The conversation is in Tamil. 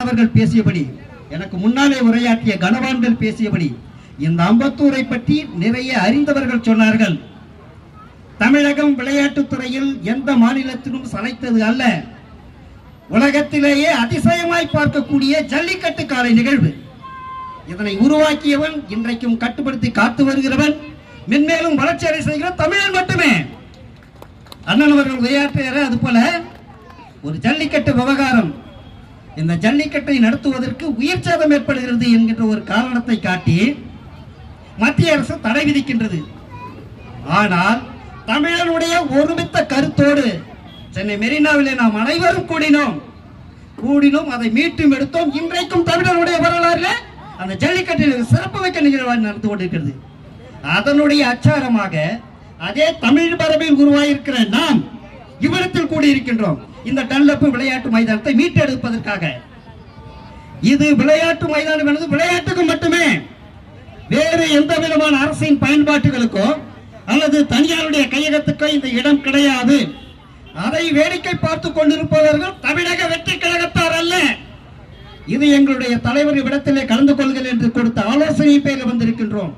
அவர்கள் பேசியபடி, எனக்கு முன்னாலே உரையாற்றிய கனவான்கள் பேசியபடி, இந்த அம்பத்தூரை பற்றி நிறைய அறிந்தவர்கள் சொன்னார்கள். தமிழகம் விளையாட்டுத் துறையில் எந்த மாநிலத்திலும் சளைத்தது அல்ல. உலகத்திலேயே அதிசயமாய் பார்க்கக்கூடிய ஜல்லிக்கட்டு காலை நிகழ்வு. இதனை உருவாக்கியவன், இன்றைக்கும் கட்டுப்படுத்தி காத்து வருகிறவன், மென்மேலும் வளர்ச்சி அடை செய்கிற தமிழன் மட்டுமே. அண்ணன் அவர்கள் உரையாற்றுகிற அது போல ஒரு ஜல்லிக்கட்டு விவகாரம், இந்த ஜல்லிக்கட்டை நடத்துவதற்கு உயிர் சேதம் ஏற்படுகிறது என்கின்ற ஒரு காரணத்தை காட்டி மத்திய அரசு தடை விதிக்கின்றது. ஆனால் தமிழனுடைய ஒருமித்த கருத்தோடு சென்னை மெரினாவிலே நாம் அனைவரும் கூடினோம், அதை மீட்டும் எடுத்தோம். இன்றைக்கும் தமிழனுடைய வரலாறுல அந்த ஜல்லிக்கட்டில் சிறப்பு வைக்க நிகழ்வாக நடந்து கொண்டிருக்கிறது. அதனுடைய அச்சாரமாக அதே தமிழ் பரப்பில் உருவாயிருக்கிற நாம் இவ்விடத்தில் கூடியிருக்கின்றோம். இந்த டன்லப் விளையாட்டு மைதானத்தை மீட்டெடுப்பதற்காக. இது விளையாட்டு மைதானம் என்பது விளையாட்டுக்கு மட்டுமே, வேறு எந்த விதமான அரசின் பயன்பாட்டுகளுக்கோ அல்லது தனியாருடைய கையகத்துக்கோ இந்த இடம் கிடையாது. அதை வேடிக்கை பார்த்து கொண்டிருப்பவர்கள் தமிழக வெற்றி கழகத்தார் அல்ல. இது எங்களுடைய தலைவர் இடத்திலே கலந்து கொள்கள் என்று கொடுத்த ஆலோசனை பேரில் வந்திருக்கின்றோம்.